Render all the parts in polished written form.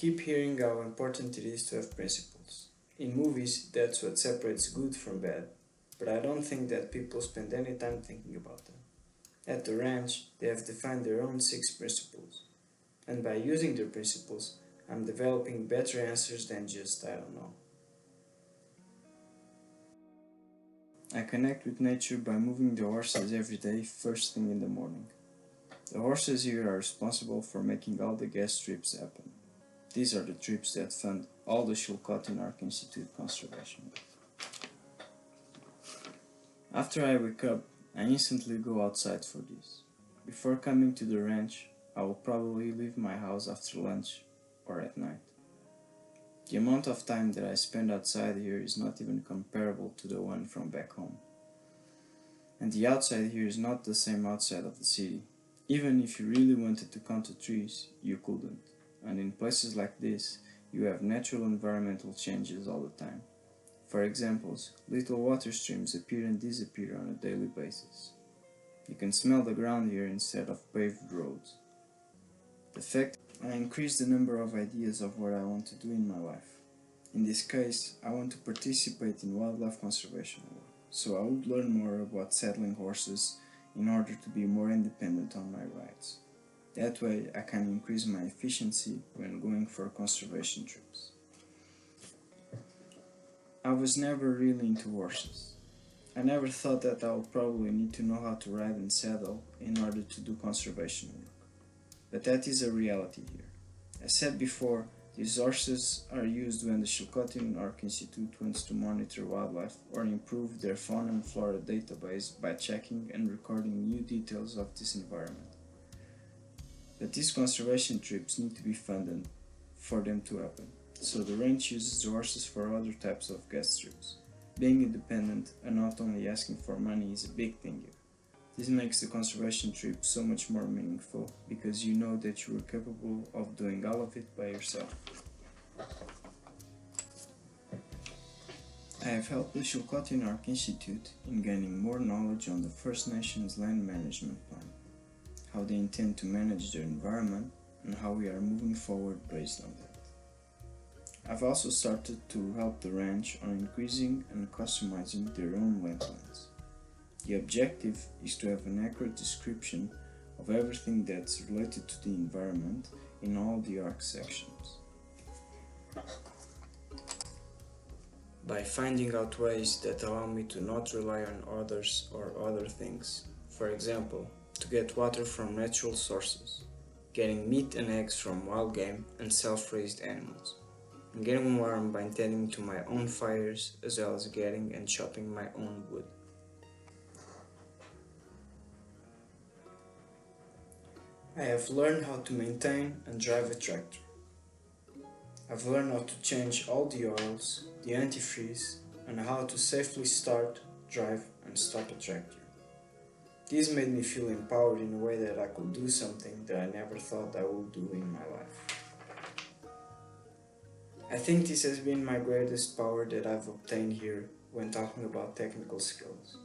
keep hearing how important it is to have principles. In movies, that's what separates good from bad, but I don't think that people spend any time thinking about them. At the ranch, they have defined their own 6 principles, and by using their principles, I'm developing better answers than just I don't know. I connect with nature by moving the horses every day first thing in the morning. The horses here are responsible for making all the guest trips happen. These are the trips that fund all the Shulkotin Ark Institute conservation. After I wake up, I instantly go outside for this. Before coming to the ranch, I will probably leave my house after lunch or at night. The amount of time that I spend outside here is not even comparable to the one from back home. And the outside here is not the same outside of the city. Even if you really wanted to count the trees, you couldn't. And in places like this, you have natural environmental changes all the time. For examples, little water streams appear and disappear on a daily basis. You can smell the ground here instead of paved roads. The fact I increase the number of ideas of what I want to do in my life. In this case, I want to participate in wildlife conservation work, so I would learn more about saddling horses in order to be more independent on my rides. That way I can increase my efficiency when going for conservation trips. I was never really into horses. I never thought that I would probably need to know how to ride and saddle in order to do conservation work. But that is a reality here. As said before, these horses are used when the Shulkotin Ark Institute wants to monitor wildlife or improve their fauna and flora database by checking and recording new details of this environment. But these conservation trips need to be funded for them to happen, so the ranch uses the horses for other types of guest trips. Being independent and not only asking for money is a big thing here. This makes the conservation trip so much more meaningful because you know that you are capable of doing all of it by yourself. I have helped the Shulkotin Ark Institute in gaining more knowledge on the First Nations land management plan, how they intend to manage their environment, and how we are moving forward based on that. I've also started to help the ranch on increasing and customizing their own wetlands. The objective is to have an accurate description of everything that's related to the environment in all the Ark sections. By finding out ways that allow me to not rely on others or other things, for example, to get water from natural sources, getting meat and eggs from wild game and self-raised animals, and getting warm by tending to my own fires as well as getting and chopping my own wood. I have learned how to maintain and drive a tractor. I've learned how to change all the oils, the antifreeze, and how to safely start, drive, and stop a tractor. This made me feel empowered in a way that I could do something that I never thought I would do in my life. I think this has been my greatest power that I've obtained here when talking about technical skills.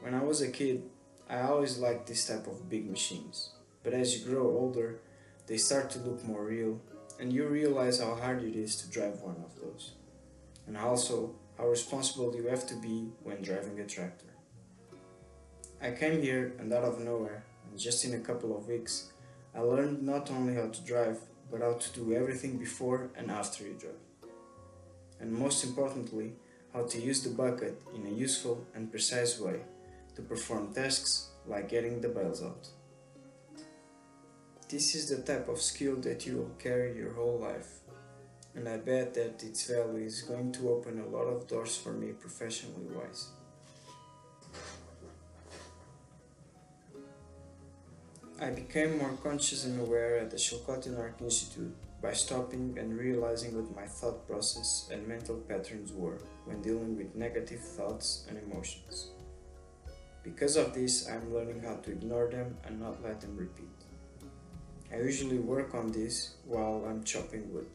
When I was a kid, I always liked this type of big machines. But as you grow older, they start to look more real, and you realize how hard it is to drive one of those, and also how responsible you have to be when driving a tractor. I came here and out of nowhere, and just in a couple of weeks, I learned not only how to drive, but how to do everything before and after you drive. And most importantly, how to use the bucket in a useful and precise way to perform tasks like getting the bales out. This is the type of skill that you will carry your whole life, and I bet that its value is going to open a lot of doors for me professionally wise. I became more conscious and aware at the Shulkotin Ark Institute by stopping and realizing what my thought process and mental patterns were when dealing with negative thoughts and emotions. Because of this, I am learning how to ignore them and not let them repeat. I usually work on this while I'm chopping wood.